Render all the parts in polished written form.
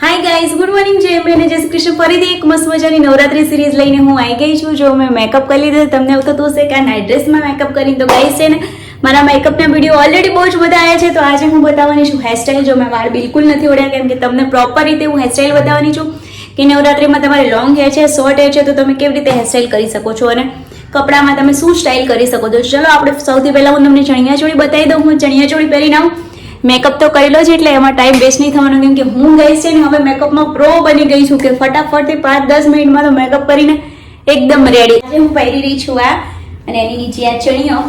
Hi guys, good morning. જય અંબે અને જય શ્રી કૃષ્ણ. ફરીથી એક મસ્ત મજાની નવરાત્રી સિરીઝ લઈને હું આવી ગઈ છું. જો મેં મેકઅપ કરી લીધો, તમને એવું થતું હશે કે આ નાઇટ ડ્રેસમાં મેકઅપ કરીને, તો ગાઈઝ છે ને મારા મેકઅપના વિડીયો ઓલરેડી બહુ જ બધા આવ્યા છે. તો આજે હું બતાવવાની છું હેરસ્ટાઈલ. જો મેં વાળ બિલકુલ નથી ઓળ્યા, કેમ કે તમને પ્રોપર રીતે હું હેરસ્ટાઈલ બતાવવાની છું કે નવરાત્રીમાં તમારે લોંગ હેર છે, શોર્ટ હેર છે, તો તમે કેવી રીતે હેરસ્ટાઈલ કરી શકો છો અને કપડામાં તમે શું સ્ટાઇલ કરી શકો છો. ચલો આપણે સૌથી પહેલાં હું તમને ચણિયાચોળી બતાવી દઉં. હું ચણિયાચોળી પહેરીને આવું. મેકઅપ તો કરેલો છે એટલે એમાં ટાઈમ વેસ્ટ નહીં થવાનો, કેમ કે હું ગઈ છે ને હવે મેકઅપમાં પ્રો બની ગઈ છું કે ફટાફટથી 5-10 મિનિટમાં તો મેકઅપ કરીને એકદમ રેડી. આજે હું પહેરી રહી છું આ, અને એની નીચે આ ચણિયો.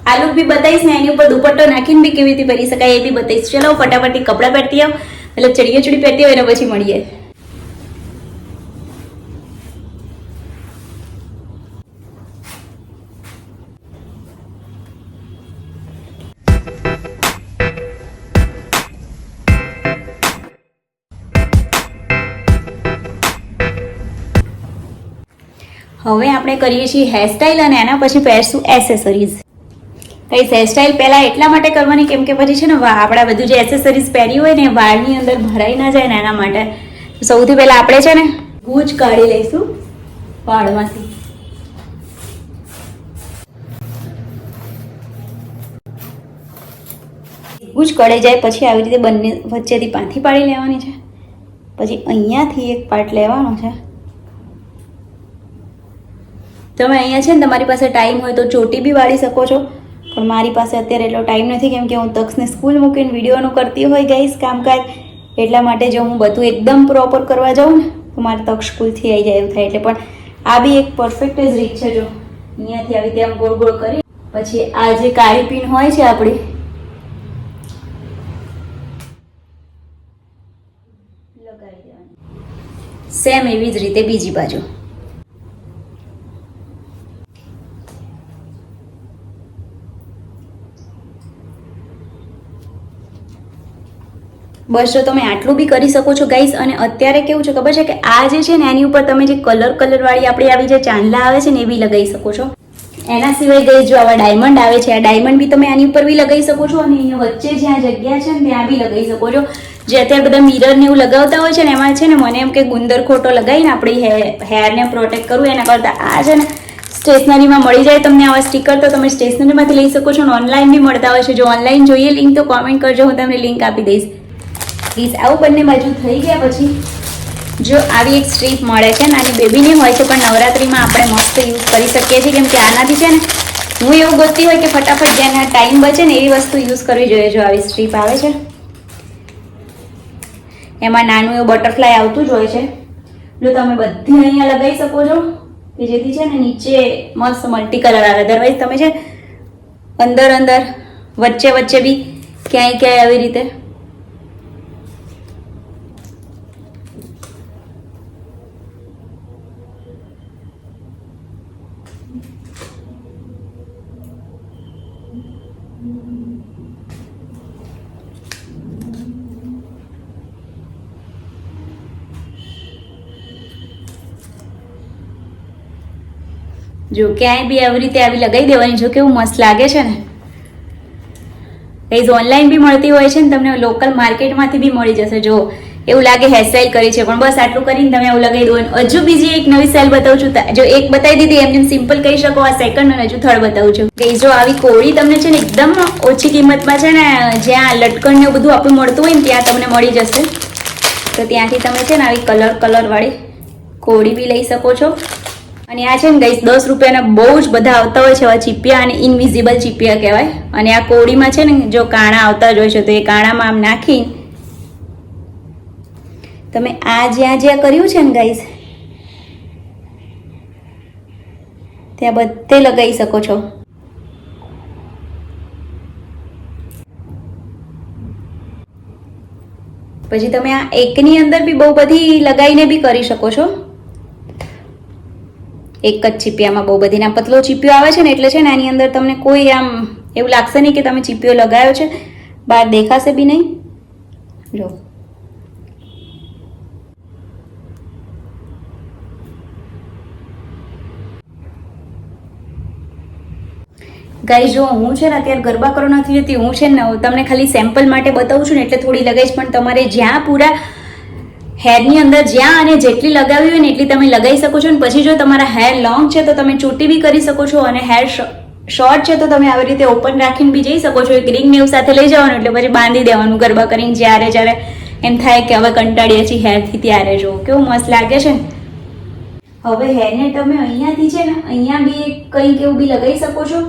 આ લુક બી બતાવીશ ને એની ઉપર દુપટ્ટો નાખીને બી કેવી રીતે પહેરી શકાય એ બી બતાવીશ. ચલો ફટાફટથી કપડાં પહેરતી આવ, એટલે ચણિયાચોળી પહેરતી હોય એના પછી મળીએ. હવે આપણે કરીએ છીએ હેરસ્ટાઈલ અને એના પછી પહેરશું એસેસરીઝ. કઈ હેરસ્ટાઈલ પહેલા એટલા માટે કરવાની કેમ કે પછી છે ને આપણા બધું જે એસેસરીઝ પહેરી હોય ને વાળની અંદર ભરાઈ ના જાય ને એના માટે. સૌથી પહેલા આપણે છે ને ગૂંચ કાઢી લઈશું વાળમાંથી. ગૂંચ કઢાઈ જાય પછી આવી રીતે બંને વચ્ચેથી પાંથી પાડી લેવાની છે. પછી અહીંયાથી એક પાર્ટ લેવાનો છે. તમે અહીંયા છે ને તમારી પાસે ટાઈમ હોય તો ચોટી બી વાળી શકો છો, પણ મારી પાસે અત્યારે એટલો ટાઈમ નથી કેમ કે હું તક્ષને સ્કૂલ મૂકીને વિડીયોનું કરતી હોય ગઈશ કામકાજ, એટલા માટે જો હું બધું એકદમ પ્રોપર કરવા જાઉં ને તો મારે તક્ષ સ્કૂલથી આવી જાય એવું થાય. એટલે પણ આ બી એક પરફેક્ટ જ રીત છે. જો અહીંયાથી આવી રીતે આમ ગોળ ગોળ કરી પછી આ જે કાળી પીન હોય છે આપણી લગાવી દેવાની. સેમ એવી જ રીતે બીજી બાજુ. બસ જો તમે આટલું બી કરી શકો છો ગાઈસ. અને અત્યારે કેવું છે ખબર છે કે આ જે છે ને એની ઉપર તમે જે કલર વાળી આપણી આવી જે ચાંદલા આવે છે ને એ બી લગાવી શકો છો. એના સિવાય ગાઈસ જો આવા ડાયમંડ આવે છે, આ ડાયમંડ બી તમે આની ઉપર બી લગાવી શકો છો, અને અહીંયા વચ્ચે જ્યાં જગ્યા છે ને ત્યાં બી લગાવી શકો છો. જે અત્યારે બધા મિરર ને એવું લગાવતા હોય છે ને એમાં છે ને મને એમ કે ગુંદર ખોટો લગાવીને આપણી હેરને પ્રોટેક્ટ કરવું એના કરતાં આ છે ને સ્ટેશનરીમાં મળી જાય તમને આવા સ્ટીકર, તો તમે સ્ટેશનરીમાંથી લઈ શકો છો. અને ઓનલાઈન બી મળતા હોય છે. જો ઓનલાઈન જોઈએ લિંક તો કોમેન્ટ કરજો, હું તમને લિંક આપી દઈશ. આવું બંને બાજુ થઈ ગયા પછી જો આવી એક સ્ટ્રીપ મળે છે, નાની બેબીની હોય છે પણ નવરાત્રીમાં આપણે મસ્ત યુઝ કરી શકીએ છીએ, કેમ કે આનાથી છે ને હું એવું ગોતતી હોય કે ફટાફટ જેના ટાઈમ બચે ને એવી વસ્તુ યુઝ કરવી જોઈએ. જો આવી સ્ટ્રીપ આવે છે એમાં નાનું એવું બટરફ્લાય આવતું જ હોય છે. જો તમે બધી અહીંયા લગાવી શકો છો કે જેથી છે ને નીચે મસ્ત મલ્ટી કલર આવે. અધરવાઇઝ તમે છે અંદર વચ્ચે બી ક્યાંય આવી રીતે જો ક્યાંય બી આવી રીતે આવી લગાવી દેવાની. જો કેવું મસ્ત લાગે છે ને. ગાઈઝ ઓનલાઈન બી મળતી હોય છે ને, તમને લોકલ માર્કેટમાંથી બી મળી જશે. જો એવું લાગે હેરસ્ટાઈલ કરી છે પણ બસ આટલું કરીને તમે આવું લગાવી દો. હજુ બીજી એક નવી સ્ટાઈલ બતાવું છું. જો એક બતાવી દીધી એમ સિમ્પલ કહી શકો, આ સેકન્ડ અને હજુ થર્ડ બતાવું છું. ગાઈઝ જો આવી કોળી તમને છે ને એકદમ ઓછી કિંમતમાં છે ને જ્યાં લટકણ ને બધું આપણું મળતું હોય ને ત્યાં તમને મળી જશે. તો ત્યાંથી તમે છે ને આવી કલર વાળી કોળી બી લઈ શકો છો. અને આ છે ને ગાઈસ 10 રૂપિયાના બહુ જ બધા આવતા હોય છે એવા ચીપિયા, અને ઇનવિઝિબલ ચીપિયા કહેવાય. અને આ કોળીમાં છે ને જો કાણા આવતા જ હોય છે, તો એ કાણામાં આમ નાખી તમે આ જ્યાં કર્યું છે ને ગાઈસ ત્યાં બધે લગાવી શકો છો. પછી તમે આ એકની અંદર બી બહુ બધી લગાવીને બી કરી શકો છો. એક જ ચીપિયામાં બહુ બધી. ના પતલો ચીપિયો આવે છે ને એટલે છે ને એની અંદર તમને કોઈ આમ એવું લાગશે નહીં કે તમે ચીપિયો લગાવ્યો છે, બહાર દેખાશે બી નહીં. જો ગાઈસ જો હું છે ને અત્યારે ગરબા કરવા નથી જતી, હું છે ને તમને ખાલી સેમ્પલ માટે બતાવું છું ને એટલે થોડી લગાવીશ, પણ તમારે જ્યાં પૂરા હેરની અંદર જ્યાં અને જેટલી લગાવી હોય ને એટલી તમે લગાવી શકો છો. અને પછી જો તમારા હેર લોંગ છે તો તમે ચોટી બી કરી શકો છો, અને હેર શોર્ટ છે તો તમે આવી રીતે ઓપન રાખીને બી જઈ શકો છો. એક રિંગ ને એવું સાથે લઈ જવાનું, એટલે પછી બાંધી દેવાનું ગરબા કરીને. જ્યારે એમ થાય કે હવે કંટાળીએ છીએ હેરથી, ત્યારે જો કેવું મસ્ત લાગે છે. હવે હેરને તમે અહીંયાથી છે ને અહીંયા બી કંઈક એવું બી લગાવી શકો છો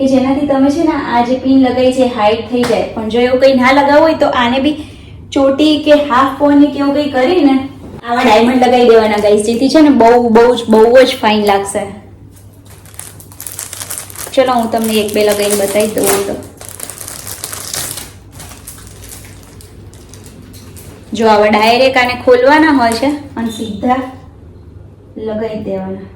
કે જેનાથી તમે છે ને આ જે પિન લગાવી છે હાઈટ થઈ જાય. પણ જો એવું કંઈ ના લગાવવું હોય તો આને બી ચોટી કે હાફ પોની કે એવું કંઈ કરીને આવા ડાયમંડ લગાવી દેવાના ગાઈસ, જેથી છે ને બહુ જ ફાઇન લાગશે. ચલો હું તમને એક બે લગાવીને બતાવી દઉં. તો જો આવા ડાયરેક્ટ આને ખોલવાના હોય છે અને સીધા લગાવી દેવાના.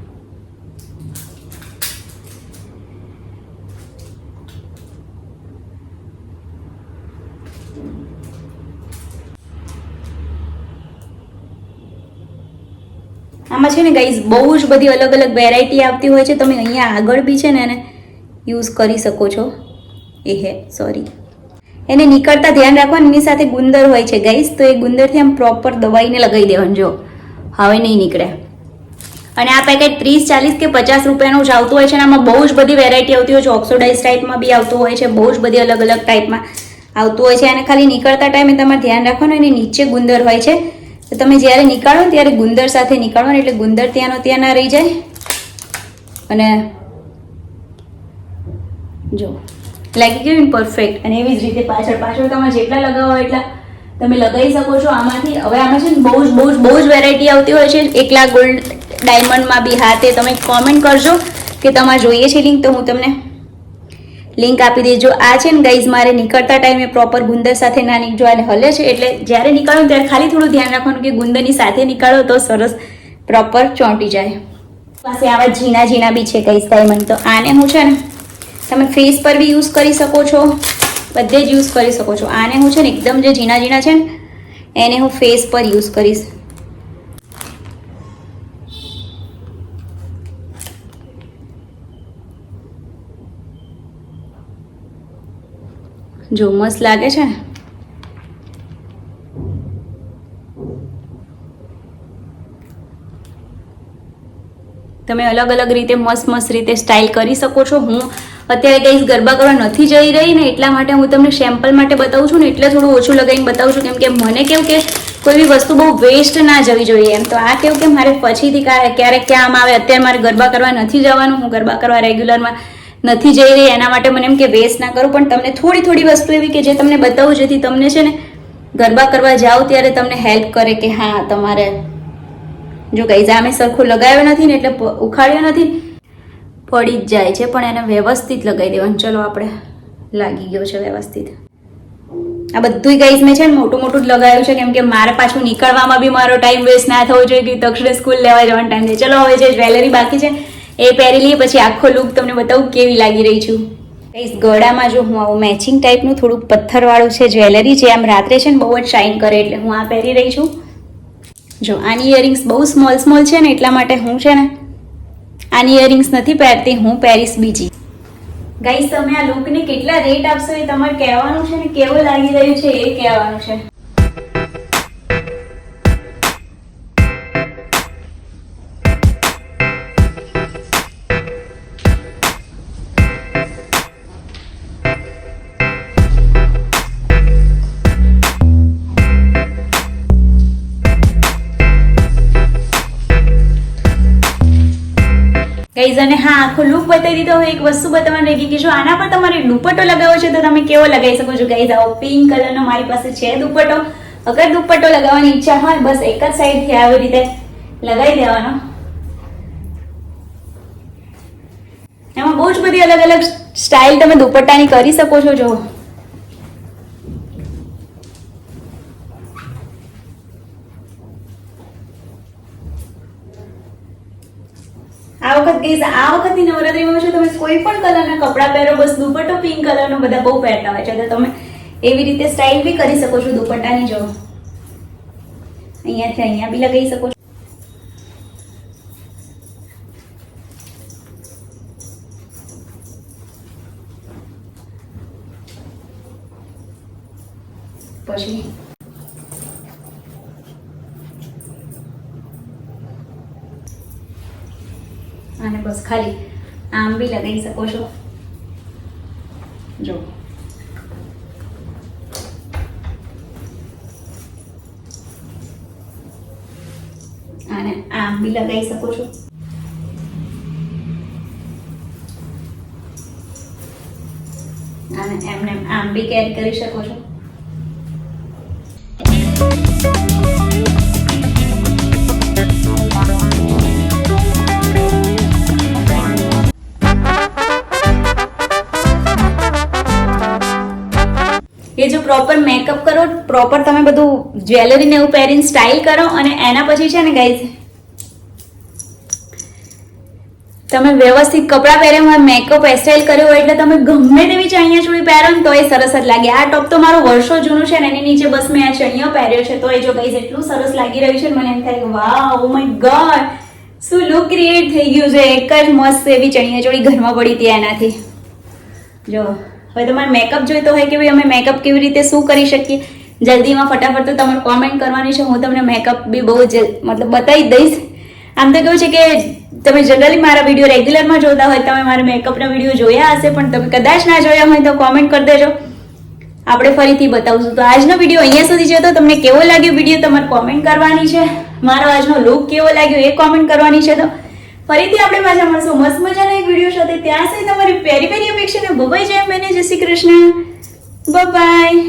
આમાં છે ને ગાઈઝ બહુ જ બધી અલગ અલગ વેરાયટી આવતી હોય છે. તમે અહીંયા આગળ બી છે ને એને યુઝ કરી શકો છો. એને નીકળતા ધ્યાન રાખવાનું, એની સાથે ગુંદર હોય છે ગાઈઝ, તો એ ગુંદરથી આમ પ્રોપર દબાઈને લગાવી દેવાનું. જો હવે નહીં નીકળે. અને આ પેકેટ 30, 40 કે 50 રૂપિયાનું જ આવતું હોય છે. અને આમાં બહુ જ બધી વેરાયટી આવતી હોય છે. ઓક્સિડાઇઝ ટાઈપમાં બી આવતું હોય છે, બહુ જ બધી અલગ અલગ ટાઈપમાં આવતું હોય છે. અને ખાલી નીકળતા ટાઈમે તમારે ધ્યાન રાખવાનું, એની નીચે ગુંદર હોય છે, તો તમે જ્યારે નીકાળો ને ત્યારે ગુંદર સાથે નીકાળો, એટલે ગુંદર ત્યાંનો ત્યાં ના રહી જાય. અને જો લાગી ગયું ને પરફેક્ટ. અને એવી જ રીતે પાછળ તમે જેટલા લગાવો એટલા તમે લગાવી શકો છો આમાંથી. હવે આમાં છે ને બહુ જ વેરાયટી આવતી હોય છે. એકલા ગોલ્ડ ડાયમંડમાં બી. હા, તે તમે કોમેન્ટ કરજો કે તમારે જોઈએ છે લિંક, તો હું તમને લિંક આપી દેજો. આ છે ને ગાઈઝ મારે નીકળતા ટાઈમે પ્રોપર ગુંદર સાથે ના જો આને હલે છે, એટલે જ્યારે નીકાળો ત્યારે ખાલી થોડું ધ્યાન રાખવાનું કે ગુંદરની સાથે નીકાળો તો સરસ પ્રોપર ચોંટી જાય. પાસે આવા ઝીણા બી છે ગાઈઝ ડાયમંડ. તો આને હું છે ને તમે ફેસ પર બી યુઝ કરી શકો છો, બધે જ યુઝ કરી શકો છો. આને હું છે ને એકદમ જે ઝીણા છે ને એને હું ફેસ પર યુઝ કરીશ. જો મસ્ત લાગે છે ને. તમે અલગ અલગ રીતે મસ્ત રીતે સ્ટાઇલ કરી શકો છો. હું અત્યારે કંઈ ગરબા કરવા નથી જઈ રહી ને, એટલા માટે હું તમને સેમ્પલ માટે બતાવું છું ને, એટલે થોડું ઓછું લગાવીને બતાવું છું. કેમ કે મને કેવું કે કોઈ બી વસ્તુ બહુ વેસ્ટ ના જવી જોઈએ એમ. તો આ કેવું કે મારે પછીથી ક્યારેક ક્યાં આવે, અત્યારે મારે ગરબા કરવા નથી જવાનું, હું ગરબા કરવા રેગ્યુલરમાં નથી જઈ રહી, એના માટે મને એમ કે વેસ્ટ ના કરું. પણ તમને થોડી વસ્તુ એવી કે જે તમને બતાવું, જેથી તમને છે ને ગરબા કરવા જાઓ ત્યારે તમને હેલ્પ કરે કે હા તમારે જો ગાઈઝ આ મેં સરખું લગાવ્યો નથી ને એટલે ઉખાડ્યો નથી, પડી જ જાય છે. પણ એને વ્યવસ્થિત લગાવી દેવાનું. ચલો આપણે લાગી ગયો છે વ્યવસ્થિત. આ બધું ગાઈઝ મેં છે ને મોટું જ લગાવ્યું છે, કેમ કે મારે પાછું નીકળવામાં બી મારો ટાઈમ વેસ્ટ ના થવો જોઈએ કે તક્ષણે સ્કૂલ લેવા જવાનો ટાઈમ છે. ચલો હવે જે જ્વેલરી બાકી છે એ પહેરી લઈએ, પછી આખો લુક તમને બતાવું કેવી લાગી રહી છું. ગાઈઝ ગળામાં જો હું આવું મેચિંગ ટાઈપનું થોડુંક પથ્થરવાળું છે જ્વેલરી, જે આમ રાત્રે છે ને બહુ જ શાઇન કરે, એટલે હું આ પહેરી રહી છું. જો આની ઇયરિંગ્સ બહુ સ્મોલ છે ને, એટલા માટે હું છે ને આની ઇયરિંગ્સ નથી પહેરતી, હું પહેરીશ બીજી. ગાઈઝ તમે આ લુકને કેટલા રેટ આપશો એ તમારે કહેવાનું છે ને, કેવું લાગી રહ્યું છે એ કહેવાનું છે. ગાઈઝ અને હા આખો લુક બતાવી દીધો. હવે એક વસ્તુ બતાવવાની રહી ગઈ કે જો આના પર તમારે દુપટ્ટો લગાવો છે તો તમે કેવો લગાવી શકો છો. ગાઈઝ આવો પિંક કલરનો મારી પાસે છે દુપટ્ટો. અગર દુપટ્ટો લગાવવાની ઈચ્છા હોય, બસ એક જ સાઈડથી આવી રીતે લગાવી દેવાનો. એમાં બહુ જ બધી અલગ અલગ સ્ટાઇલ તમે દુપટ્ટાની કરી શકો છો. જો આ વખતની નવરાત્રીમાં છે તમે કોઈ પણ કલરના કપડાં પહેરો, બસ દુપટ્ટો પિંક કલરનો બધા બહુ પહેરતા હોય છે, તો તમે એવી રીતે સ્ટાઇલ બી કરી શકો છો દુપટ્ટાની. જો અહીંયાથી અહીંયા બી લગાવી શકો છો. પછી અને બસ ખાલી આમ બી લગાવી શકો છો. જો અને આમ બી લગાવી શકો છો. અને એમને આમ બી કેરી કરી શકો છો. એ જો પ્રોપર મેકઅપ કરો, પ્રોપર તમે બધું જ્વેલરી ને એવું પહેરીને સ્ટાઇલ કરો અને એના પછી છે ને ગાઈઝ તમે વ્યવસ્થિત કપડાં પહેર્યા હોય, મેકઅપ હેરસ્ટાઇલ કર્યો હોય એટલે તમે ગમે તેવી ચણિયા ચોળી પહેરો ને તો એ સરસ જ લાગે. આ ટોપ તો મારું વર્ષો જૂનું છે ને એની નીચે બસ મેં આ ચણિયો પહેર્યો છે તો એ જો ગાઈઝ એટલું સરસ લાગી રહ્યું છે. મને એમ થાય કે વાવ, ઓ માય ગોડ, શું લુક ક્રિએટ થઈ ગયું છે. એક જ મસ્ત એવી ચણિયા ચોળી ઘરમાં પડી હતી એનાથી. જો હવે તમારે મેકઅપ જોઈતો હોય કે ભાઈ અમે મેકઅપ કેવી રીતે શું કરી શકીએ, જલ્દીમાં ફટાફટ તો તમારે કોમેન્ટ કરવાની છે. હું તમને મેકઅપ બી બહુ મતલબ બતાવી દઈશ. આમ તો કેવું છે કે તમે જનરલી મારા વિડીયો રેગ્યુલરમાં જોતા હોય, તમે મારા મેકઅપના વિડીયો જોયા હશે, પણ તમે કદાચ ના જોયા હોય તો કોમેન્ટ કરી દેજો, આપણે ફરીથી બતાવશું. તો આજનો વિડીયો અહીંયા સુધી છે. તો તમને કેવો લાગ્યો વિડીયો તમારે કોમેન્ટ કરવાની છે. મારો આજનો લુક કેવો લાગ્યો એ કોમેન્ટ કરવાની છે. તો ફરીથી આપણે પાછા મળશું મસ્ત મજાના એક વિડીયો સાથે. ત્યાં સુધી તમારી પેરી પેરી અપેક્ષાને બબાઈ જય મેને, જય શ્રી કૃષ્ણ, બાય.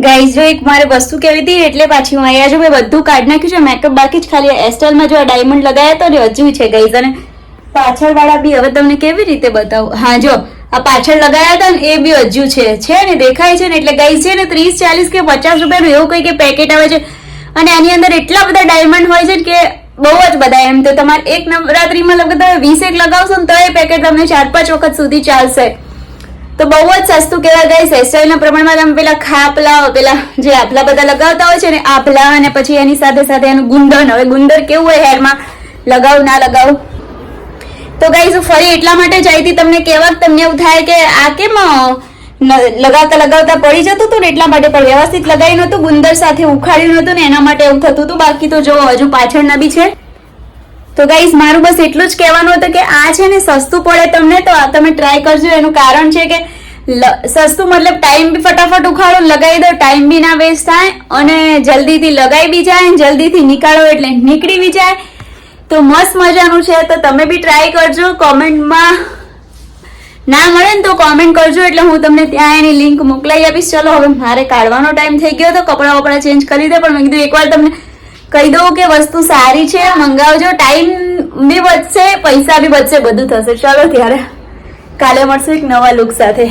ગાઈઝ જો એક મારે વસ્તુ કહેવી હતી એટલે પાછી હું અહીંયા જો મેં બધું કાઢી નાખ્યું છે. મેકઅપ બાકી જ, ખાલી હેરસ્ટાઇલમાં જો આ ડાયમંડ લગાવ્યા તો ને હજુ છે ગાઈઝ. અને પાછળ વાળા બી હવે તમને કેવી રીતે બતાવું. હા જો આ પાછળ લગાવ્યા હતા ને એ બી હજુ છે ને દેખાય છે ને. એટલે ગાઈઝ છે ને 30, 40 કે 50 રૂપિયાનું એવું કંઈ કે પેકેટ આવે છે અને આની અંદર એટલા બધા ડાયમંડ હોય છે કે બહુ જ બધા. એમ તો તમારે એક નવરાત્રીમાં લગભગ તમે 20 લગાવશો ને તો એ પેકેટ તમને 4-5 વખત સુધી ચાલશે. તો બહુ જ સસ્તું કહેવાય ગાઈસ. હેરસ્ટાઇલના પ્રમાણમાં તમે પેલા ખાપલા, પેલા જે આભલા બધા લગાવતા હોય છે ને આભલા, અને પછી એની સાથે સાથે એનું ગુંદર. હવે ગુંદર કેવું હોય હેરમાં, લગાવું ના લગાવું. તો ગાઈસ હું ફરી એટલા માટે જ આવી હતી તમને કહેવા, તમને એવું થાય કે આ કેમ લગાવતા લગાવતા પડી જતું હતું ને એટલા માટે, પણ વ્યવસ્થિત લગાવી નહોતું, ગુંદર સાથે ઉખાડ્યું નહોતું ને એના માટે એવું થતું હતું. બાકી તો જો હજુ પાછળના બી છે. તો ગાઈઝ મારું બસ એટલું જ કહેવાનું હતું કે આ છે ને સસ્તું પડે તમને તો આ તમે ટ્રાય કરજો. એનું કારણ છે કે સસ્તું મતલબ ટાઈમ બી ફટાફટ ઉખાડો, લગાવી દો, ટાઈમ બી ના વેસ્ટ થાય અને જલ્દીથી લગાવી બી જાય, જલ્દીથી નીકાળો એટલે નીકળી બી જાય. તો મસ્ત મજાનું છે. તો તમે બી ટ્રાય કરજો. કોમેન્ટમાં ના મળે ને તો કોમેન્ટ કરજો એટલે હું તમને ત્યાં એની લિંક મોકલાવી આપીશ. ચલો હવે મારે કાઢવાનો ટાઈમ થઈ ગયો તો કપડાં વપડા ચેન્જ કરી દે, પણ મેં કીધું એકવાર તમને કહી દઉં કે વસ્તુ સારી છે, મંગાવજો. ટાઈમ બી બચશે, પૈસા બી બચશે, બધું થશે. ચલો ત્યારે કાલે મળશું એક નવા લુક સાથે.